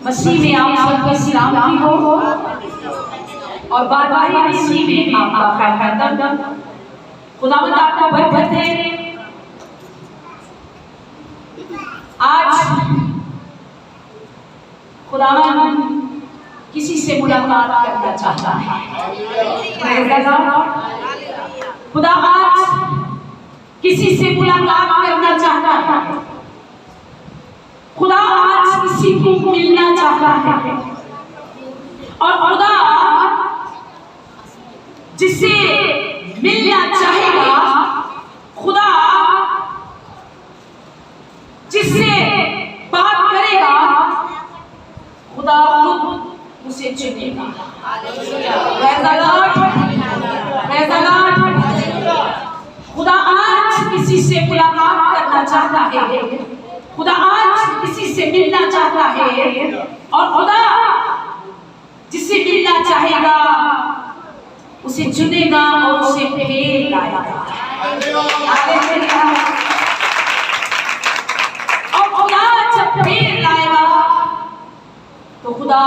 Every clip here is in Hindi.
मसीह में आप सबको सलामती हो और बार-बार मसीह में आपका खैर खैर खुदावंद आपको बरकत दे। आज खुदावंद किसी से मुलाकात करना चाहता है। खुदा आज किसी से मुलाकात करना चाहता है। खुदा आज किसी को मिलना चाहता है और खुदा जिसे मिलना चाहेगा, खुदा जिससे बात करेगा, खुदा खुद उसे चुनेगा। खुदा आज किसी से मुलाकात करना चाहता है। खुदा आज किसी से मिलना चाहता है और खुदा जिसे मिलना चाहेगा उसे चुनेगा और उसे फेर लाएगा। और खुदा जब फेर लाएगा तो खुदा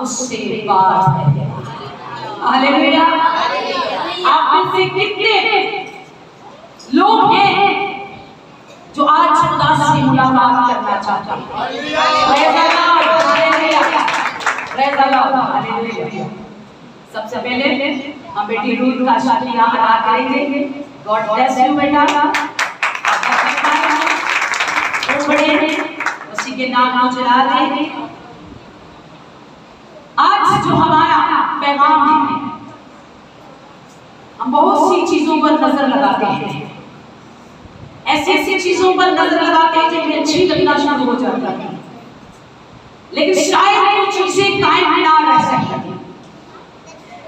उससे बात करेगा। हालेलुया। आप में से कितने लोग हैं जो आज खुदा से मुलाकात करना चाहते हैं? सबसे पहले हम बेटी रूथ का शुक्रिया अदा करेंगे। गॉड ब्लेस यू बेटा। उसी के नाम को चला रहे। आज जो हमारा पैगाम है, हम बहुत सी चीजों पर नजर लगाते हैं, ऐसी चीजों पर नजर लगाते हैं जो हमें अच्छी लगना शुरू हो जाता है, लेकिन शायद वो चीजें कायम ना रह सकती।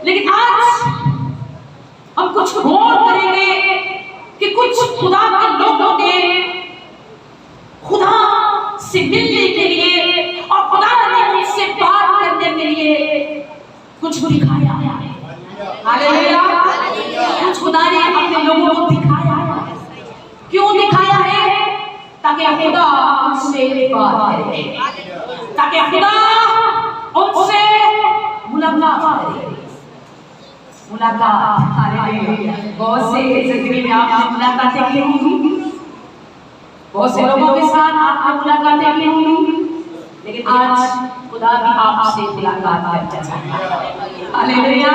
लेकिन आज हम कुछ गौर करेंगे कि कुछ खुदा के लोगों ने खुदा से मिलने के लिए और खुदा ने उनसे बात करने के लिए कुछ दिखाया है। हालेलुया। कुछ खुदा ने अपने लोगों को दिखाया है। क्यों दिखाया है? ताकि खुदा उनसे बात करे, ताकि खुदा उनसे मुलाकात करे। मुलाकात, हालेलुया। बहुत से जिंदगी में आपने मुलाकातें की होंगी, बहुत से लोगों के साथ आपने मुलाकातें की होंगी, लेकिन आज खुदा भी आपसे मुलाकात करना चाहता है। हालेलुया।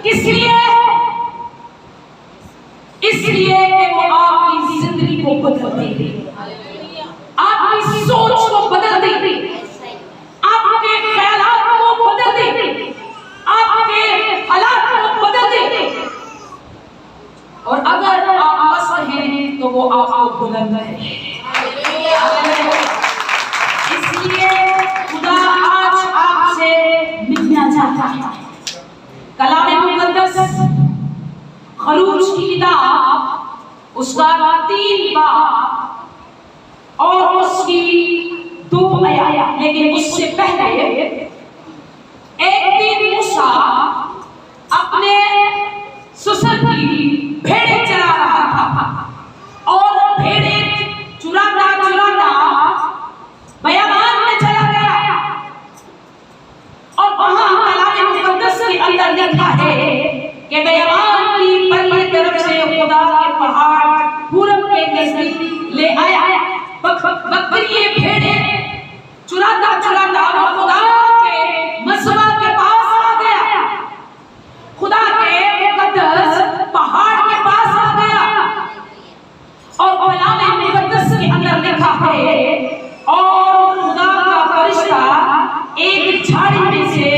किस लिए? इसलिए कि वो आपकी जिंदगी को बदल देगी, आपकी सोच को बदल देगी, आपके ख्यालात को बदल देगी, आपके हालात को बदल देगी। और अगर आप बस हैं तो वो आपको बुलंद है। इसलिए खुदा आज आपसे मिलना चाहता है। कलाम मुकद्दस खरूज की किताब उसका 3 बाब और उसकी 2 आयत, लेकिन उससे पहले एक दिन मूसा अपने ससुर की भेड़ें चरा रहा था और भेड़ें चुराता चुराता बयाबान में चला गया और वहां कलाम मुकद्दस के अंदर लिखा है कि बयाबान की पहली तरफ से खुदा के पहाड़ पूरब के नजदीक ले आया। बकरी भेड़ें चुराता चुराता खुदा के मसवा के पास आ गया, खुदा के मुकद्दस पहाड़ के पास आ गया। और कलाम मुकद्दस के अंदर लिखा है और खुदा का फरिश्ता एक झाड़ी में से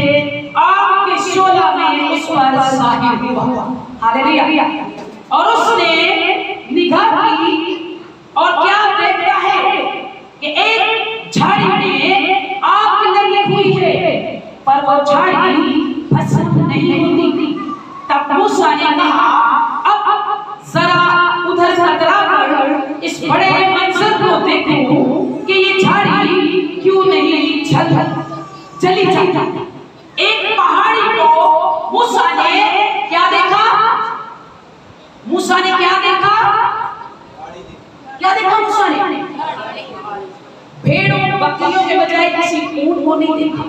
आग के शोला में उस पर साहिर हुआ। हालेलुया। और उसने निगाह की और क्या देखता है कि एक झाड़ी में आग लगी हुई है, पर वो झाड़ी भस्म नहीं होती। तब मूसा ने कहा, अब जरा उधर कतरा कर इस बड़े मंजर को देखूं कि ये झाड़ी क्यों नहीं जली जाती। एक पहाड़ी को मूसा ने क्या देखा? मूसा ने क्या देखा? क्या देखा मूसा ने? भेड़ों बकरियों के बजाय किसी ऊंट को नहीं देखा,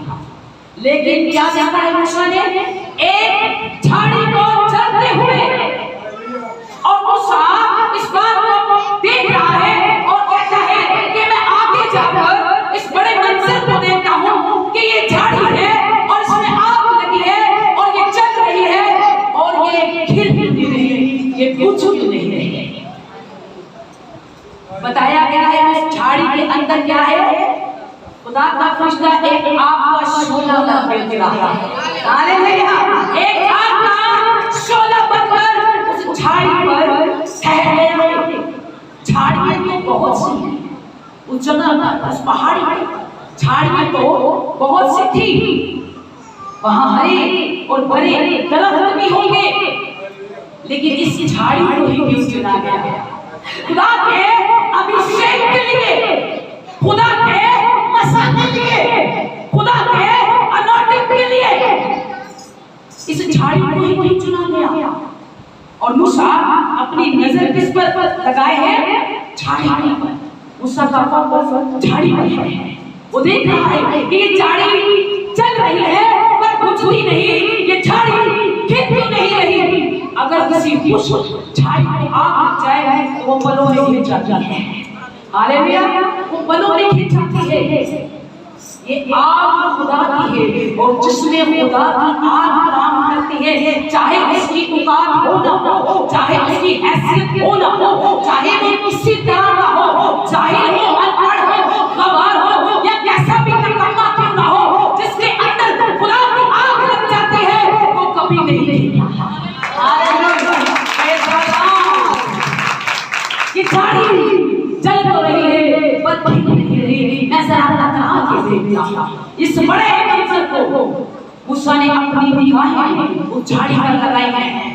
लेकिन क्या देखा है मूसा ने? एक झाड़ी को चलते हुए। और मूसा इस बात को देख रहा है और कहता है कि मैं आगे जाकर इस बड़े मंजर को देखता हूँ कि ये झाड़ी है और इसमें आग लगी है और ये चल रही है और ये खिल भी रही है, ये कुछ भी नहीं रही है। बताया गया है इस झाड़ी के अंदर क्या है? खुदा का फरिश्ता एक आग का शोला बनकर रहा है। हालेलुया! एक आग का शोला बनकर उस झाड़ी पर ठहर गया है। झाड़ियां तो बहुत सी हैं उस जगह, उस पहाड़ी पर झाड़ियां तो बहुत सी थी, वहां हरे और बड़े दरख्त भी होंगे, लेकिन इस झाड़ी को ही क्यों चुना गया? खुदा के अभिषेक के लिए, खुदा के मसाल के लिए, खुदा के अनॉइंटिंग के लिए इस झाड़ी को ही क्यों चुना गया? और मूसा अपनी नजर किस पर लगाए हैं? झाड़ी पर। मूसा का फोकस झाड़ी पर है। वो देख रहा है कि ये झाड़ी चल रही है पर बुझती नहीं, ये झाड़ी खिल क्यों नहीं रही? अगर किसी झाड़ी को आग लग जाए तो वो पलों में खिंच जाती है। हालेलुया! वो पलों में खिंच जाती है। ये आग खुदा की है और जिसमें खुदा की आग काम करती है, चाहे उसकी औकात हो ना हो, चाहे उसकी हैसियत हो ना हो, चाहे वो किसी तरह का हो, चाहे वो अनपढ़ हो, गवार हो या कैसा भी निकम्मा क्यों ना हो, जिसके अंदर खुदा की आग लग जाती है वो कभी नहीं गिरता। हालेलुया! ये झाड़ी जल तो रही है पर बंद नहीं रही। मैं जरा आगे देखता इस बड़े मंजर को। मूसा ने अपनी निगाहें उस झाड़ी पर लगाई हैं।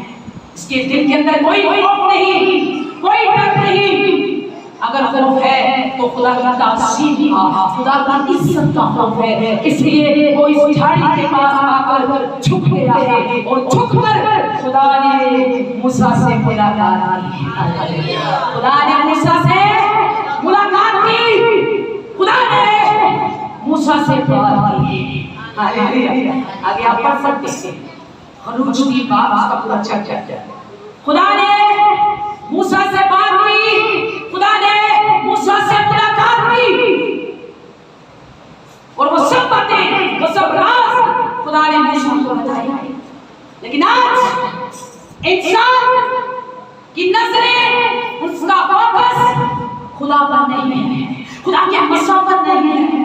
इसके दिल के अंदर कोई खौफ नहीं, कोई डर नहीं। अगर खौफ है तो खुदा की ताज़ीम का, खुदा की इज्जत का खौफ है। इसलिए वो इस झाड़ी के पास आकर झुक गया है और झुककर खुदा ने मूसा से मुलाकात की। खुदा ने मूसा से मुलाकात की, खुदा ने मूसा से बात की। हालेलुया! आगे आप पढ़ सकते हैं खरूज की बात का पूरा चर्चा। खुदा ने मूसा से बात की, खुदा ने मूसा से मुलाकात की और वो सब बातें, वो सब राज खुदा ने मूसा को बताए। लेकिन आज इंसान की नजरें, उसका फोकस खुदा पर नहीं है, खुदा के मसला पर नहीं है।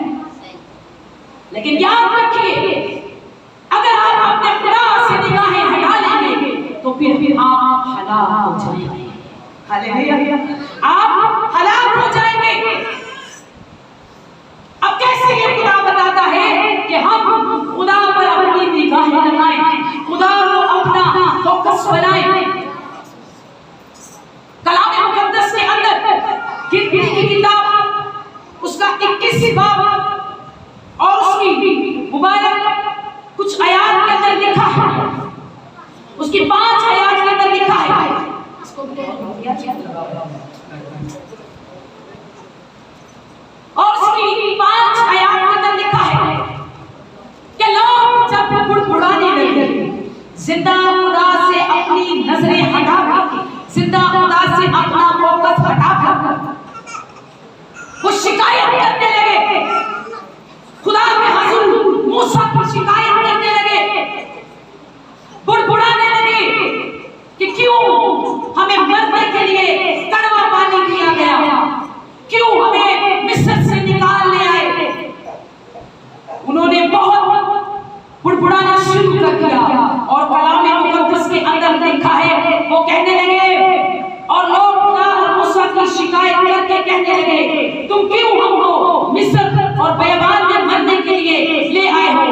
लेकिन याद रखिए, अगर आप अपने खुदा से निगाहें हटा लेंगे तो फिर आप हलाक हो जाएंगे। हालेलुया! आप हलाक हो जाएंगे। अब कैसे ये खुदा बताता है कि हम खुदा पर अपनी निगाहें लगाएं, खुदा को अपना फोकस बनाएं? कलाम मुकद्दस के अंदर गिनती की किताब उसका 21 बाब और उसकी मुबारक कुछ आयात के अंदर लिखा है, उसकी 5 आयात के अंदर लिखा है। और उसकी 5 आयात के अंदर लिखा है कि लोग जब बुड़बुड़ाने लगे, जिंदा खुदा से अपनी नजरें हटाकर, जिंदा खुदा से अपना फोकस हटाकर वो शिकायत करने लगे, खुदा के हुजूर मूसा को शिकायत करने लगे, बुड़बुड़ाने लगे कि क्यों हमें मरने के लिए कड़वा पानी दिया गया, क्यों हमें मिस्र से निकाल ले आए। उन्होंने बहुत बुड़बुड़ाना शुरू कर दिया और कलाम मुकद्दस के अंदर लिखा है, वो कहने लगे और लोग खुदा और मूसा की शिकायत करके कहने लगे, तुम क्यों हमको मिस्र और बेबान में मरने के लिए ले आए हो?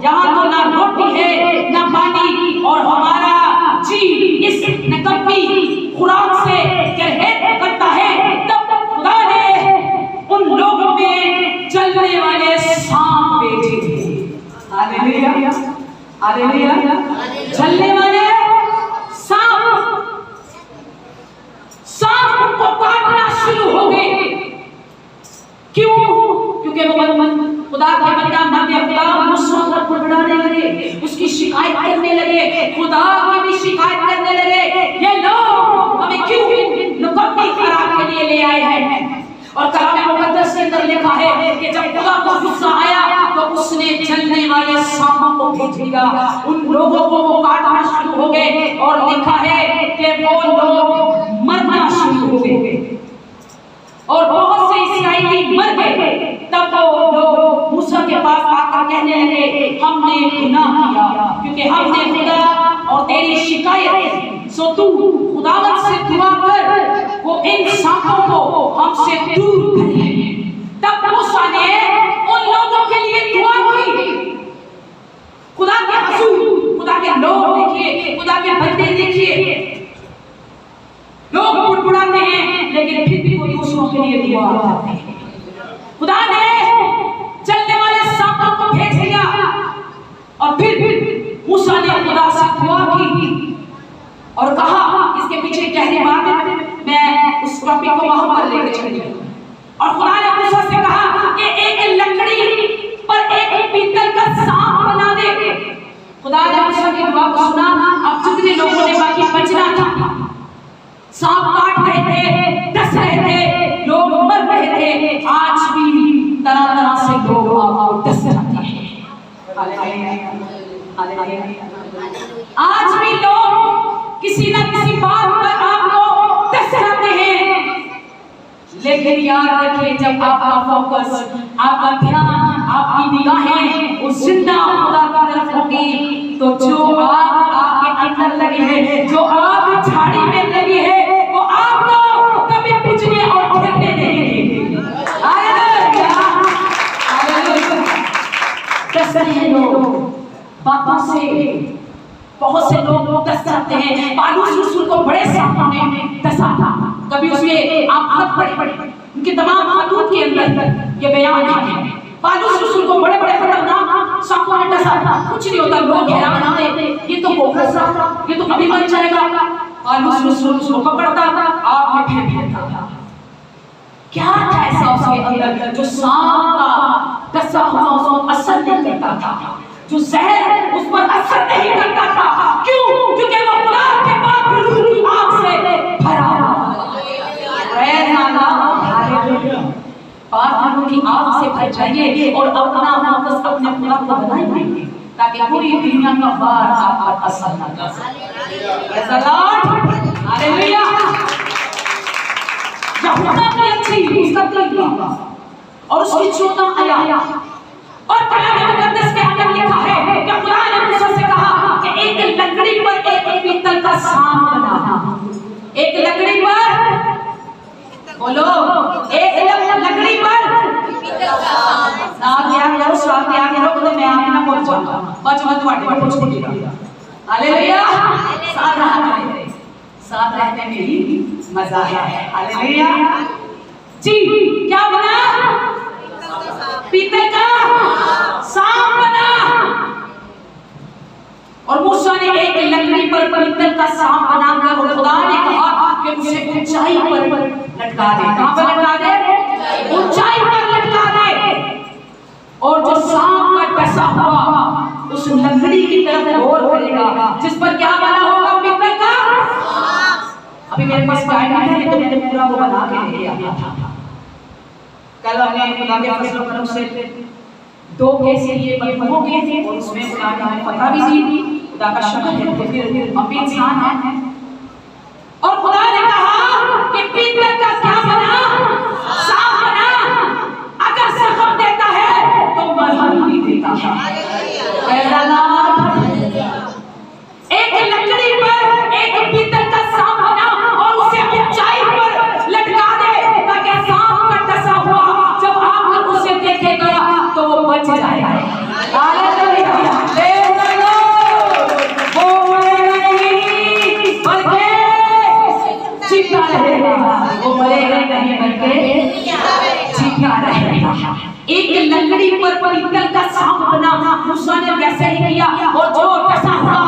यहाँ तो ना रोटी है ना पानी और हमारा जी इस नकम्मी खुराक से करहत करता है। तब खुदा ने उन लोगों में चलने वाले सांप भेजे। हालेलुया! हालेलुया! चलने वाले सांप उनको काटना शुरू हो गए। क्यों? क्योंकि वो खुदा के बंदा मर्दे खुदा मूसा पर बड़बड़ाने लगे, उसकी शिकायत करने लगे, खुदा की भी शिकायत करने लगे, ये लोग हमें क्यों नुकम्मी खराब के लिए ले आए हैं। और कलाम मुकद्दस के अंदर लिखा है कि जब खुदा को गुस्सा आया तो उसने जलने वाले सांपों को भेज दिया, उन लोगों को वो काटना शुरू हो गए और लिखा है कि वो लोग मरना शुरू हो गए और बहुत से इस्राएली मर गए। तब वो लोग मूसा के पास आकर कहने लगे हमने गुनाह किया क्योंकि हमने खुदा और तेरी शिकायत, सो तू खुदावंद से दुआ कर वो इन सांपों को हमसे दूर करे। तब मूसा ने उन लोगों के लिए दुआ की। खुदा के हजूर, खुदा के लोग देखिए, खुदा के बंदे देखिए, लोग बुड़बुड़ाते हैं लेकिन फिर भी वो दूसरों के लिए दुआ करते हैं। खुदा ने चलने वाले सांपों को भेज दिया और फिर मूसा ने खुदा से दुआ की और कहा, इसके पीछे गहरी बात है, मैं उस टॉपिक को वहां पर लेके चली और खुदा ने मूसा से कहा कि एक लकड़ी पर एक पीतल का सांप बना दे। खुदा ने मूसा की दुआ को सुना। अब जितने लोगों ने बाकी बचना था, सांप काट रहे थे, डस रहे थे, लोग मर रहे थे, आज भी तरह तरह से लोग आपको डस जाते हैं। आज भी लोग किसी न किसी बात पर आपको डस जाते हैं, लेकिन याद रखिए जब आपका फोकस, आपका ध्यान, आपकी निगाहें उस जिंदा खुदा की तरफ होगी तो जो आग आपके अंदर लगी है, जो आग झाड़ी में लगी है, वो आपको कभी बुझने और ढकने नहीं देगी। Hallelujah, hallelujah. डस रहे लोग बातों से, बहुत से लोग डस जाते हैं। पालूस रसूल को बड़े सांपों ने डसा था, कभी उसमें आप बड़े उनके तमाम खतूत के अंदर ये बयान है। पालूस रसूल को बड़े बड़े खतरनाक सांपों ने डसा था, कुछ नहीं होता, लोग हैरान होते, ये तो कोबरा सांप, ये तो कभी मर जाएगा। पालूस रसूल उसको पकड़ता था, आग में फेंक देता था। क्या था ऐसा उसके अंदर जो सांप का डसा हुआ उसको असर नहीं करता था, जो जहर उस पर असर नहीं करता था? क्यों? क्योंकि वो खुदा के पाक रूह की आग से भरा हुआ है। पाक रूह की आग से भर जाइए और अपना फोकस अपने खुदा को बनाइए ताकि पूरी दुनिया का वार आप पर असर न कर सके। Praise the Lord, hallelujah. यहूदा की अच्छी उसका दिल और उसकी 14 आयत और कलाम मुकद्दस के अंदर लिखा है कि खुदा ने मूसा से कहा कि एक लकड़ी पर एक पीतल का सांप बना। एक लकड़ी पर, बोलो, एक लकड़ी पर पीतल का सांप। साथ याद करो, साथ याद करो, तो मैं आपने ना बोल जाऊंगा, बचपन तुम्हारे पर कुछ नहीं दिया। हालेलुया, साथ रहने, साथ रहने में ही मजा है। हालेलुया जी। क्या बना? पीतल का सांप बना। और मूसा ने एक लकड़ी पर पीतल का सांप बनाकर और खुदा ने कहा कि उसे ऊंचाई पर लटका दे। कहां पर लटका दे? ऊंचाई पर लटका दे। और जो सांप का डसा हुआ उस लकड़ी की तरफ गौर करेगा जिस पर क्या बना होगा? पीतल का। अभी मेरे पास गाइड है तो मैंने पूरा वो बना के ले आया था। कल हमने खुदा के फजल और करम से 2 केस ये बंधुओं के थे और उसमें खुदा ने हमें पता भी दी, खुदा का शुक्र है। तो फिर हम भी इंसान हैं और खुदा ने कहा कि पीतल का क्या बना? सांप बना। अगर जख्म देता है तो मरहम भी देता है। एक लकड़ी पर एक पीतल का सांप बना और उसे ऊंचाई पर लटका दे ताकि सांप का डसा हुआ जब आप उसे देखेगा तो वो बच जाएगा। हालेलुया, वो मरेगा नहीं बल्कि जीता रहेगा। वो मरेगा नहीं बल्कि जीता रहेगा। एक लकड़ी पर पीतल का सांप बना, मूसा ने वैसे ही किया और जो डसा हुआ,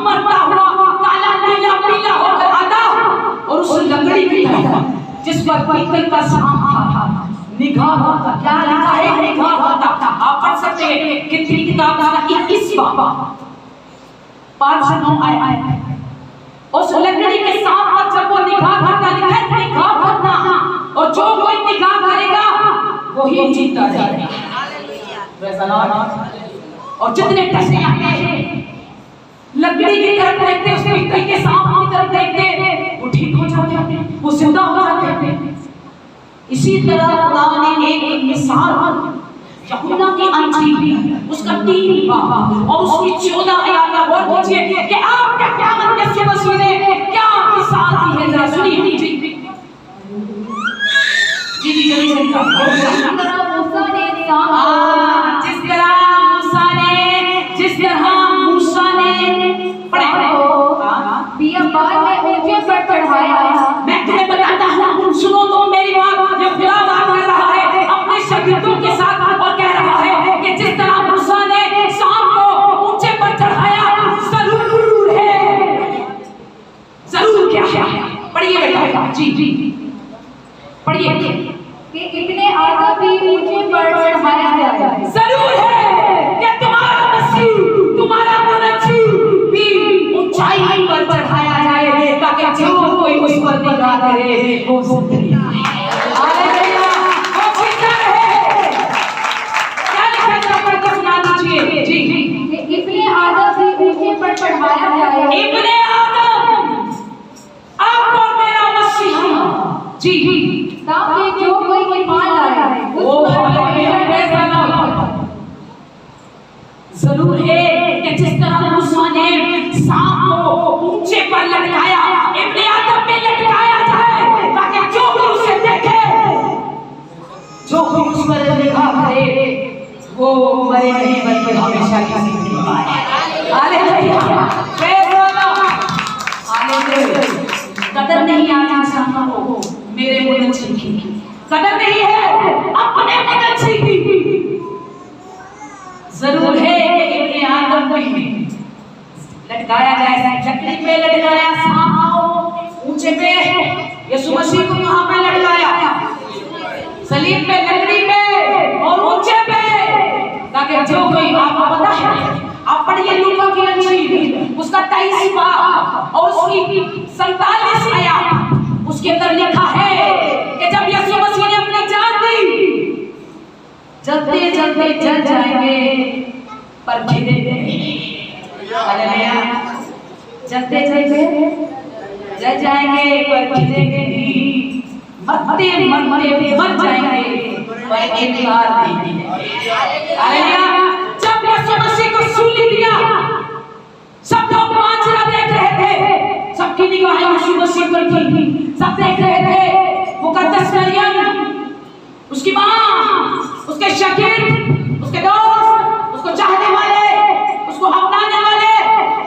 मरता हुआ, काला नीला पीला होकर आता और उस लकड़ी की तरफ जिस पर पीतल का सांप था निगाह होता, क्या लिखा है? निगाह होता। आप पढ़ सकते हैं कितनी किताब का 21वां पाठ से 9 आया। उस लकड़ी के साथ जब वो निगाह करता लिखा है निगाह करना, और जो कोई निगाह करेगा वही जीता जाएगा। और जितने टसे आते हैं लकड़ी की तरफ देखते, उसके कई के सांप की तरफ देखते, वो ठीक हो जाते हैं, वो जिंदा हो जाते हैं। इसी तरह खुदा ने एक मिसाल यूहन्ना की अंजील उसका 3 बाब और उसकी 14 आयत का गौर कीजिए कि आपका क़यामत यीशु मसीह ने क्या मिसाल दी है, जरा सुनिए। जी जल्दी से मूसा ने पढ़े बियाबान में ऊंचे पर चढ़ाया। मैं तुम्हें बताता हूं, सुनो तो मेरी बात। ये खुदा बात कर रहा है अपने शागिर्दों के साथ और कह रहा है कि जिस तरह मूसा ने सांप को ऊंचे पर चढ़ाया, जरूर है, जरूर क्या है? पढ़िए बेटा। जी पढ़िए कि इतने आदम भी ऊंचे पर चढ़ाया जाए। जरूर है कि तुम्हारा मसीह, तुम्हारा मुनज्जी भी ऊंचाई पर चढ़ाया जाए, ताकि जो कोई उस पर निगाह करे वो जिंदा रहे। हालेलुया, वो जिंदा रहे। क्या लिखा है पढ़कर सुना दीजिए। जी इतने आदम भी ऊंचे पर चढ़ाया जाए। इतने आदम आप और मेरा मसीह। जी ताकि जो कोई ईमान लाए वो जरूर है कि जिस तरह मूसा ने सांप को ऊंचे पर लटकाया, इब्ने आदम पे लटकाया जाए, ताकि जो कोई उसे देखे, जो कोई उस पर निगाह करे, वो मरे नहीं बल्कि हमेशा की जिंदगी पाए। Hallelujah, hallelujah. कदर नहीं आज इंसानों को मेरे मुनज्जी की, कदर नहीं है अपने मुनज्जी की। जरूर है कि इब्ने आदम पे लटकाया जाए, लकड़ी पे लटकाया, सांप ऊंचे पे, यीशु मसीह को कहां पे लटकाया? सलीब पे, लकड़ी पे और ऊंचे पे, ताकि जो कोई, आपको पता है, आप पढ़िए लूका की अंजील उसका 23 बाब और उसकी 47 आयत, उसके अंदर लिखा है कि जब यीशु मसीह ने अपनी जान दी, जलते जलते जल जाएंगे पर खिलेंगे। हालेलुया, जलते जलते जल जाएंगे पर खिलेंगे नहीं, मरते मरते मर जाएंगे पर एक बार नहीं। हालेलुया, जब यीशु मसीह को सूली दिया, सब लोग मांझरा देख रहे थे, सबकी निगाहें यीशु मसीह पर थी, सब देख रहे थे मुकद्दस मरियम, उसकी मां, उसके शागिर्द, उसके दोस्त, उसको चाहने वाले, उसको अपनाने वाले,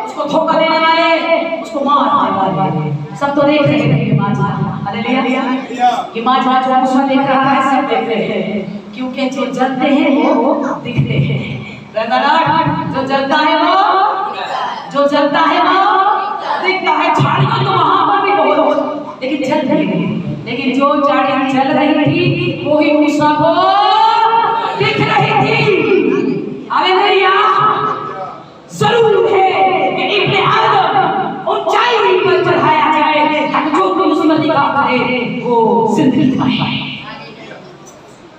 उसको धोखा देने वाले, उसको मारने वाले, सब तो देख रहे थे। हालेलुया, ये मांझा जो मूसा देख रहा है, सब देख रहे हैं, क्योंकि जो जलते हैं वो दिखते हैं। जो जलता है वो दिखता है। झाड़ियां तो वहां पर भी बहुत, लेकिन जल नहीं रही, लेकिन जो झाड़ियां जल रही थी वो ही मूसा को दिख रही थी। हालेलुया, जरूर है कि इब्ने आदम ऊंचाई पर चढ़ाया जाए, ताकि जो कोई उस पर निगाह करे वो जिंदगी पाए।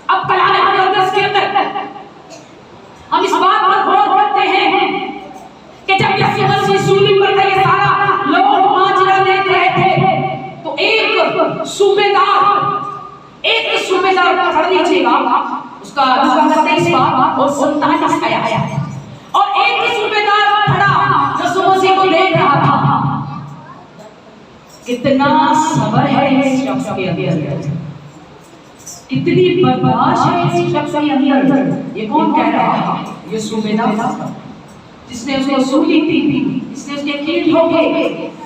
अब कलाम मुकद्दस के अंदर हम इस बात पर गौर करते हैं कि जब यीशु मसीह सूली पर था, ये सारा लोग मांझरा देख रहे थे, तो एक सूबेदार पढ़ लीजिएगा उसका 23 बाब और 47 आयत, और एक सूबेदार खड़ा यीशु मसीह को देख रहा था। कितना सब्र है इस शख्स के अंदर, कितनी बर्दाश्त है इस शख्स के अंदर। ये कौन कह रहा है? ये सूबेदार जिसने उसको सूली दी थी, जिसने उसके कील ठोके,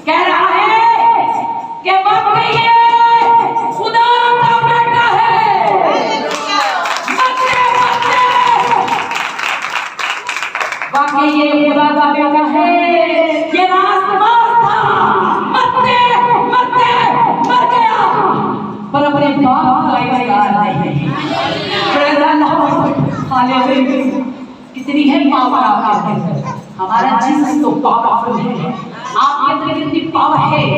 कह रहा है कि वाकई ये खुदा का बेटा है। वाकई ये खुदा का बेटा है, ये राजकुमार था, मरते मर गया, पर अपने बाप का इनकार नहीं। हालेलुया। कितनी है पावर आपके अंदर। हमारा जीसस तो पावरफुल है। आपके अंदर कितनी पावर है।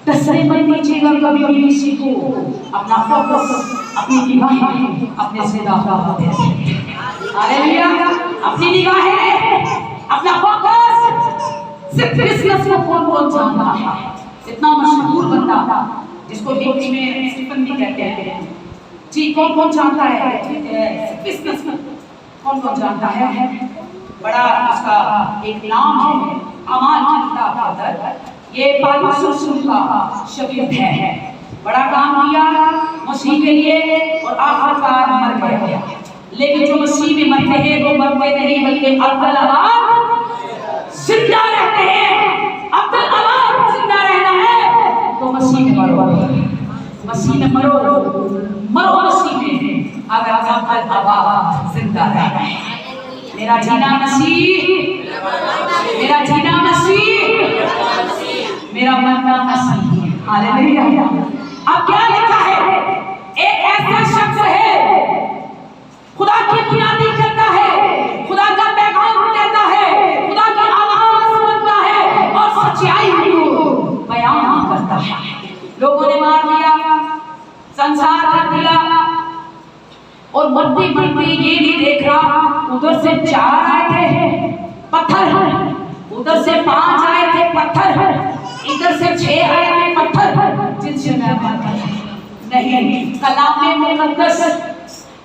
तसल्ली मत कीजिएगा कभी भी किसी को। अपना फोकस, अपनी निगाहें अपने से दाखिल होते हैं। हालेलुया। अपनी निगाहें, अपना फोकस सिर्फ क्रिसमस को कौन जानता है। इतना मशहूर बंदा जिसको हिंदी में स्टीफन भी कहते हैं जी, कौन जानता है क्रिसमस कौन जानता है। बड़ा उसका एक नाम है अमाल की किताब के अंदर। ये पालूस रसूल का शागिर्द है। बड़ा काम किया मसीह के लिए और आखिरकार मर गया। लेकिन जो मसीह में मरते हैं वो मरते नहीं बल्कि अब्दुल अबाद जिंदा रहते हैं। अब्दुल अबाद जिंदा रहना है तो मसीह में मरो। मसीह में मरो मसीह में। अगर अब्दुल अबाद जिंदा रहना है। मेरा जीना मसीह, मेरा जीना मसीह, मेरा मरना मसीह। हालेलुया। अब क्या लिखा है। एक ऐसा शख्स है खुदा की बुनियादी करता है, खुदा का पैगाम देता है, खुदा की आवाज सुनता है और सच्चाई को बयान करता है। लोगों ने मार दिया, संसार कर दिया और मरते मरते ये नहीं देख रहा उधर से 4 आए थे पत्थर, उधर से 5 आए थे पत्थर, इधर से 6 आए थे पत्थर जिनसे मैं मरता नहीं। कलाम में मुकद्दस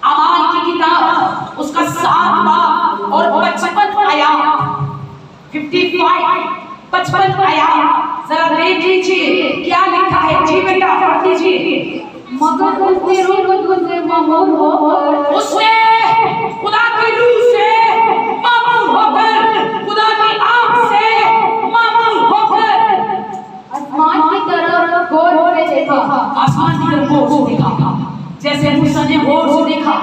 अमाल की किताब उसका 7 बाब और 55 आयात 55 आयात जरा देख लीजिए क्या लिखा है। जी बेटा पढ़ लीजिए। मगर उसने रूह से मामूल होकर, उसने खुदा की रूह से मामूल होकर, खुदा की आँख से मामूल होकर आसमान की तरफ गौर से देखा। आसमान की तरफ गौर से देखा जैसे मूसा ने गौर से देखा,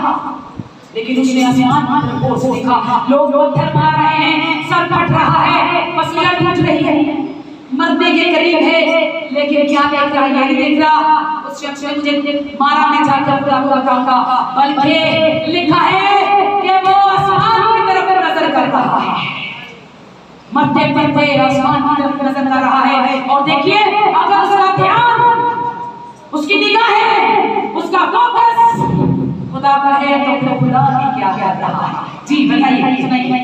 लेकिन उसने आसमान की तरफ गौर से देखा। लोग पत्थर मार रहे हैं, सर फट रहा है, पसीना टूट रही है, मरने के करीब है, लेकिन क्या देख रहा है ये नहीं देख रहा। उस शख्स ने मुझे मारा मैं जाकर खुदा को बताऊंगा, बल्कि लिखा है कि वो आसमान की तरफ नजर कर रहा है। मरते मरते आसमान की तरफ नजर कर रहा है। और देखिए अगर उसका ध्यान, उसकी निगाहें, उसका फोकस खुदा का है तो खुदा भी क्या कहता है। जी बताइए सुनाइए।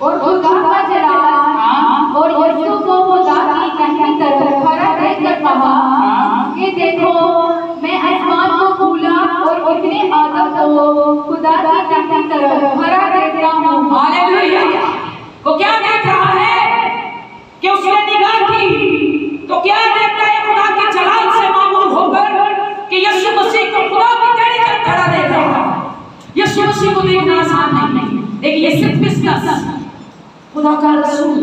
और खुदा का जलाल और यीशु को खुदा की दाहिनी तरफ खड़ा देखकर कहा कि देखो मैं आसमान को खोला और इतने आदम को खुदा की दाहिनी तरफ खड़ा देखता हूँ। हालेलुया। वो क्या देख रहा है कि उसने निगाह की तो क्या देखता है खुदा के जलाल से मामूल होकर कि यीशु मसीह को खुदा की दाहिनी तरफ खड़ा देख रहा है। यीशु मसीह को देखना आसान नहीं, लेकिन ये सिर्फ बिजनेस। खुदा का रसूल,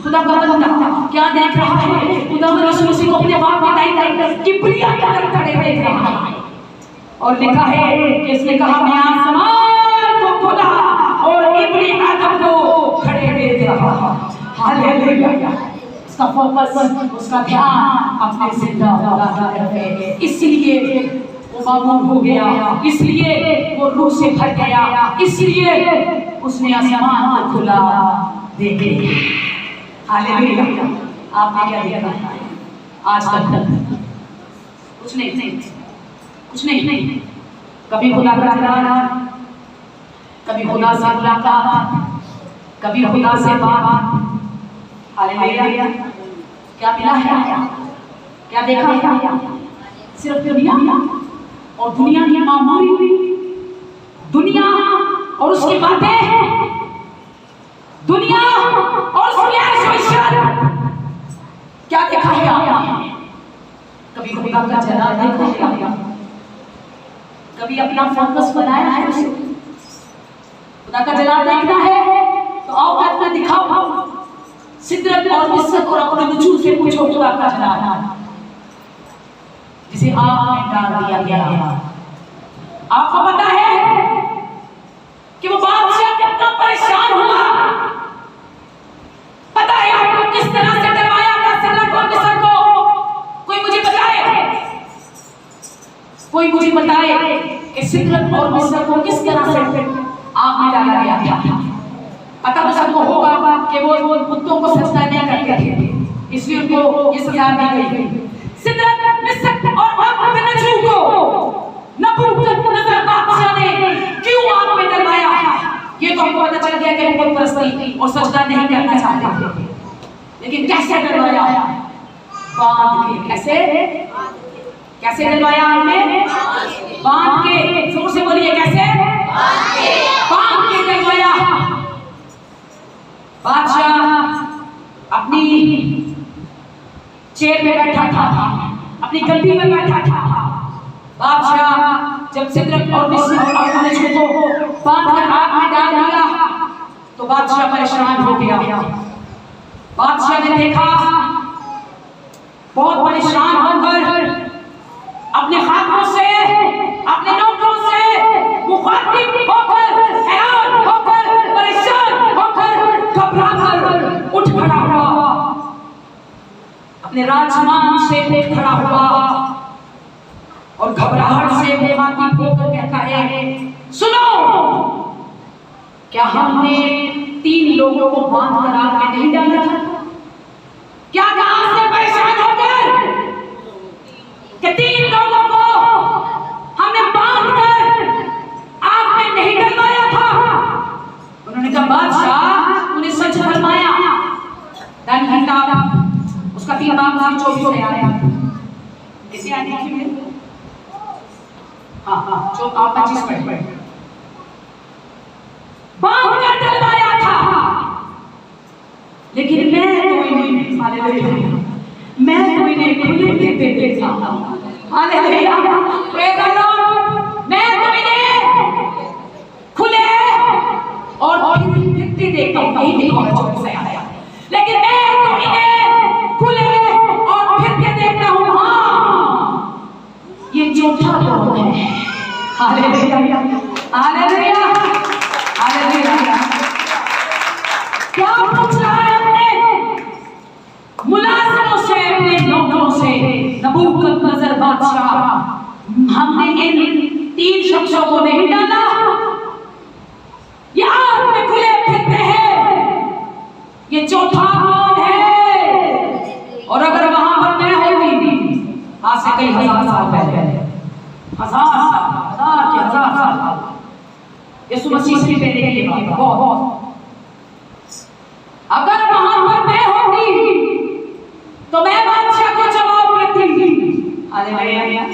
खुदा का बंदा क्या देख रहा है। खुदा यीशु मसीह को अपने बाप की दाहिनी तरफ किबरिया की तरफ खड़े देख रहा है। और लिखा है कि इसने कहा मैं आसमान को खोला और इब्ने आदम को खड़े देख रहा हूं। हालेलुया। उसका फोकस, उसका ध्यान अपने जिंदा खुदा की तरफ है। इसलिए वो मामूल हो गया, इसलिए वो रूह से भर गया, इसलिए उसने आसमान को खुला देख लिया। हालेलुया। आपने क्या देखा आज तक? कुछ नहीं, कुछ नहीं। कभी खुदा का जलाल, कभी खुदा से मुलाकात, कभी खुदा से बात। हालेलुया। क्या मिला है? क्या देखा है? सिर्फ दुनिया और दुनिया की मामूली दुनिया और उसकी बातें, दुनिया और उसकी ऐश-ओ-इशरत। क्या देखा है आपने? कभी खुदा का जलाल देखा है? कभी अपना फोकस बनाया है? खुदा का जलाल देखना है तो आओ अपना दिखाओ। सिदरत और मिस्रत और अपने वजूद से पूछो खुदा का जलाल जिसे आग में डाल दिया गया। आपको पता है कि वो बादशाह कितना परेशान हुआ? पता है आपको किस तरह से डरवाया था सिदरत और मिस्रत को? कोई मुझे बताए कि सिदरत सिदरत और मिस्र को किस तरह से आग में डाला गया था। पता तो सबको होगा कि वो कुत्तों को सजदा नहीं करते थे, इसलिए उनको ये सजा दी गई। सिदरत, मिस्र और आग में नजू को नबूकदनेस्सर बादशाह ने क्यों आग में डलवाया? ये तो हमको पता चल गया कि वो बुत परस्ती और सजदा नहीं करना चाहते थे, लेकिन कैसे डलवाया? बांध के। कैसे कैसे डलवाया आपने? बांध के। जोर से बोलिए, कैसे? बांध के डलवाया। बादशाह अपनी चेयर पे बैठा था, अपनी गद्दी में बैठा था। बादशाह जब सिदरत और मिस्र और आग को बांध कर आग में डाल दिया तो बादशाह परेशान हो गया। बादशाह ने देखा, बहुत परेशान होकर अपने हाथों से, अपने नोटों से मुखातिब होकर, हैरान होकर, परेशान होकर, घबराकर उठ खड़ा हुआ। अपने राजमान से उठ खड़ा हुआ और घबराहट से मुखातिब होकर कहता है, सुनो, क्या हमने 3 लोगों को बांध कर आग में नहीं डाला था? क्या कहां से परेशान होकर कि 3 लोगों को हमने बांध कर आग में नहीं डलवाया था? उन्होंने कहा, बादशाह तूने सच फरमाया। दान घंटा उसका 3 बाब 24 में आया। कैसे आने की में? हाँ, जो आप 25 में बांध कर डलवाया था, लेकिन मैं तो इन्हें, हालेलुया, मैं तो इन्हें खुले देते देखा। Hallelujah, praise the Lord. मैं तो इन्हें खुले और देखते देखता हूँ, नहीं देखा, लेकिन मैं तो इन्हें खुले और फिरते देखता हूँ। हाँ, ये चौथा दौर है। Hallelujah, hallelujah, hallelujah. क्या पूछ रहा है? मुलाजिमों से, अपने नौकरों से, नबूकदनेस्सर बादशाह, हमने इन 3 शख्सों को नहीं डाला, ये आग में खुले फिरते हैं, ये चौथा कौन है? और अगर वहां पर मैं होती, आज से कई हजार साल पहले, हजार साल, यीशु मसीह से पहले की बात है, बहुत। अगर वहां पर मैं होती तो मैं बादशाह को जवाब देती। Hallelujah,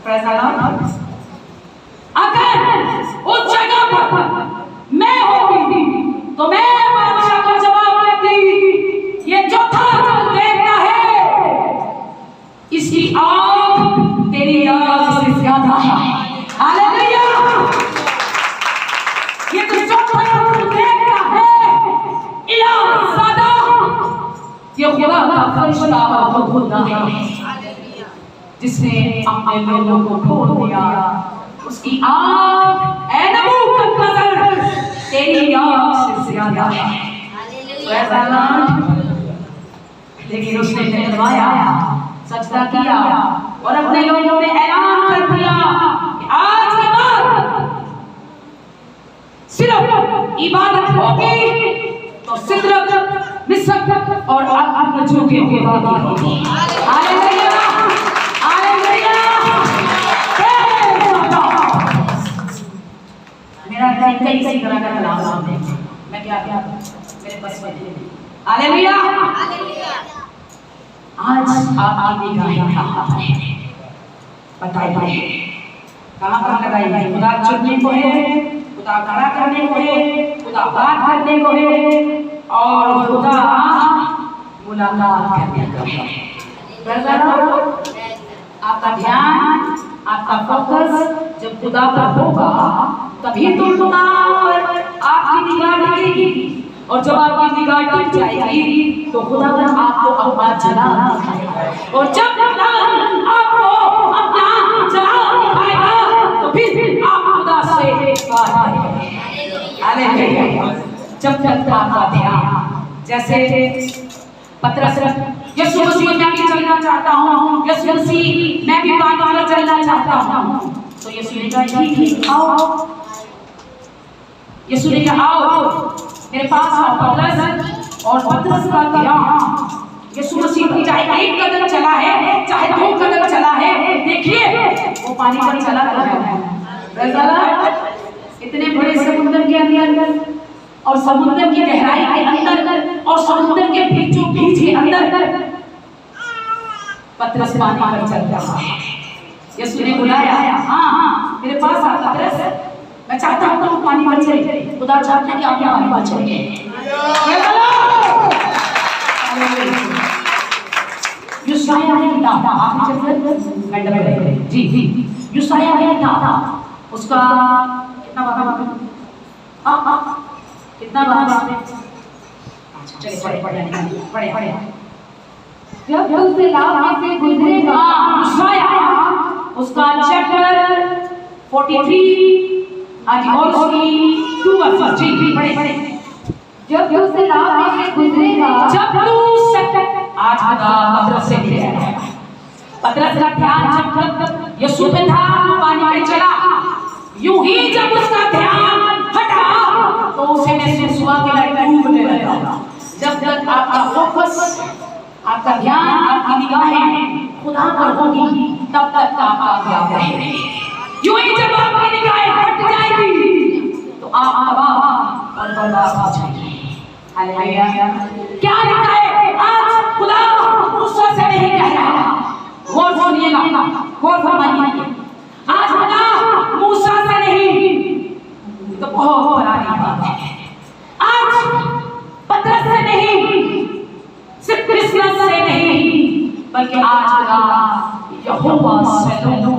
praise the Lord. अगर उस जगह पर मैं होती तो मैं बादशाह को जवाब देती, ये चौथा जो देखता है, इसकी आग तेरी आग से ज्यादा है। हालेलुया, ये तो चौथा जो देखता है, ये खुदा का फरिश्ता और खुदा है, जिसने अपने लोगों को खोल दिया। उसकी आग, ऐ नबूकदनेस्सर, तेरी आग से ज्यादा है। लेकिन उसने डलवाया, सजदा किया और अपने लोगों में ऐलान कर दिया कि आज के बाद सिर्फ इबादत होगी तो सिदरत, मिस्र और आग में झोंके के बाद होगी। Hallelujah, hallelujah. मेरा कई इसी तरह का कलाम है, मैं क्या मेरे बस में। हालेलुया, आज आपकी निगाहें कहाँ है? बताइए, कहाँ पर लगाई है? खुदा चुनने को है, खुदा खड़ा करने को है, खुदा बात करने को है, और खुदा मुलाकात करने को है। आपका ध्यान, आपका फोकस जब खुदा पर होगा, तभी तो खुदा पर आपकी निगाह टिकेगी। और जब आपकी निगाह टिक जाएगी तो खुदा आपको अपना जलाल दिखाएगा, और जब खुदा आपको अपना जलाल दिखाएगा तो फिर आप खुदा से बात करेंगे। हालेलुया। जब तक आपका ध्यान, जैसे पतरस, यीशु मसीह मैं भी चलना चाहता हूँ, यीशु मसीह मैं भी पानी पर चलना चाहता हूँ, तो यीशु ने कहा ठीक है आओ। यीशु ने कहा आओ मेरे पास आओ पतरस। और पतरस का ध्यान यीशु मसीह पर चाहे एक कदम चला है चाहे 2 कदम चला है, देखिए वो पानी पर चला है। इतने बड़े समुद्र के अंदर और समुद्र की गहराई के अंदर और समुद्र के बीचों बीच के अंदर पतरस पानी पर चल रहा है। यीशु ने बुलाया, हाँ मेरे पास आ पतरस, मैं चाहता हूँ तुम पानी पर चले। खुदा चाहता है कि आप पानी पर चले। यूशाया है किताब, आखिरी चैप्टर मैडम जी यूशाया है किताब, उसका कितना बाबा कितना बाबा चलिए पढ़े। जब तू सैलाब में से गुजरेगा, उसका चैप्टर 43 आज और उसकी 2 वर्स जी पढ़े। जब तू सैलाब में से गुजरेगा, जब तू आज पतरस से मिलेगा। पतरस का ध्यान जब यीशु पे था पानी में चला, यूं ही जब उसका ध्यान हटा तो उसे महसूस हुआ कि मैं डूबने लगा। जब तक आपका फोकस, आपका ध्यान, आपकी निगाहें खुदा पर होगी तब तक आप कामयाब रहेंगे। यूं ही जब आपकी निगाहें हट जाएंगी तो आप तबाह और बर्बाद हो जाएंगे। हालेलुया। क्या लिखा है आज? खुदा मूसा से नहीं कह रहा, गौर सुनिएगा, गौर फरमाइए। आज खुदा मूसा से नहीं, तो बहुत बड़ी बात है। आज पतरस से नहीं, सिर्फ क्रिसमस से नहीं, बल्कि आज खुदा यहोवा सैलों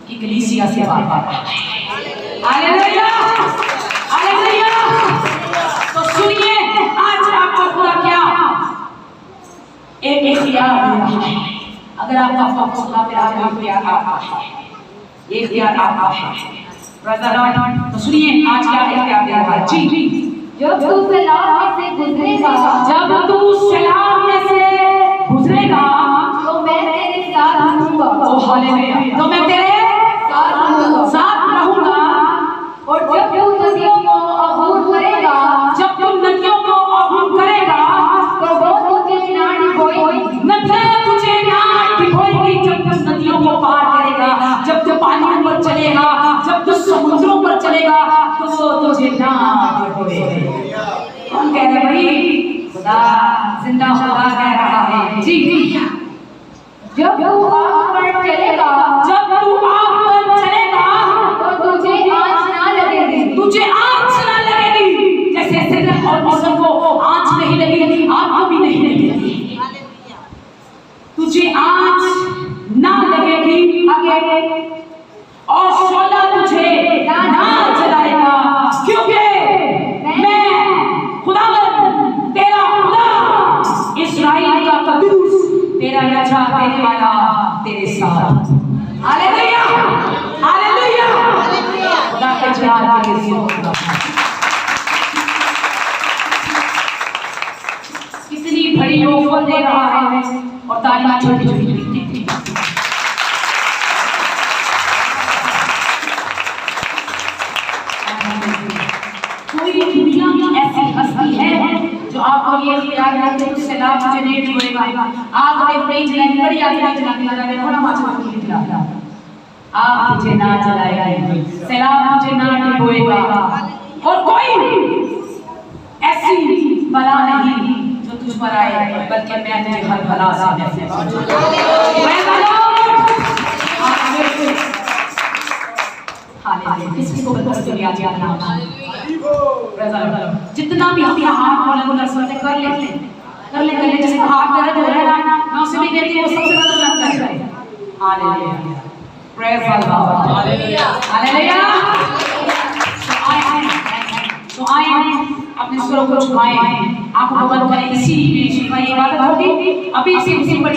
की कलीसिया से बात कर रहा है। Hallelujah, hallelujah. तो सुनिए आज आपको खुदा क्या एक इख्तियार दे रहा है। अगर आपका फोकस खुदा पे आ इख्तियार आपका है, इख्तियार आपका है। तो सुनिए आज क्या इख्तियार दे रहा है जी। जब तू सैलाब में से गुजरेगा, जब तू सैलाब में से गुजरेगा तो मैं तेरे साथ रहूंगा। ओ हालेलुया। तो मैं तेरे साथ रहूंगा। और जब तू नदियों को अबूर करेगा, जब तू नदियों को अबूर करेगा तो वो तुझे ना डुबोएगी। नदियां तुझे ना डुबोएगी। जब तू नदियों को पार करेगा, जब तू पानियों पर चलेगा, जब तू समुद्रों पर चलेगा तो वो तुझे ना डुबोएगी। कौन कह रहे भाई? खुदा, जिंदा खुदा कह रहा है जी। जब तू आग पर चलेगा, जब तू आग पर चलेगा तो तुझे आँच ना लगेगी। तुझे आँच ना लगेगी। जैसे सिदक और मौसम को आँच नहीं लगी, आपको भी नहीं लगेगी। तुझे आँच ना लगेगी आगे, और शोला तुझे ना जलाएगा, क्योंकि मैं खुदावंद तेरा खुदा, इस्राएल का कदूस, तेरा नजात देने वाला तेरे साथ। Hallelujah, hallelujah. खुदा का जलाल तेरे साथ। कितनी बड़ी ऑफर दे रहा है और तालियां छोटी छोटी। कोई दुनिया में ऐसी हस्ती है जो आपको ये इख्तियार देते हैं कि सैलाब तुझे नहीं डुबोएगा। आग में नहीं जलाएगी, बड़ी आग नहीं जलाने लगा है, थोड़ा माचा नहीं जलाता। आग तुझे ना जलाएगी, सैलाब तुझे ना डुबोएगा। और कोई ऐसी बला नहीं जो तुझ पर आए, बल्कि मैं तुझे हर बला से किसी को बता दुनिया जाना। जितना भी हम यहाँ हाथ बोले सकते कर ले जैसे हाथ दर्द हो रहा है ना, मैं उसे भी कहती हूँ सबसे बड़ा लग कर है। Hallelujah, praise the Lord, hallelujah, hallelujah. तो आए अपने स्वरों को झुकाएं, आंखों को बंद करें। इसी में शिफा इबादत होगी। अभी इसी पर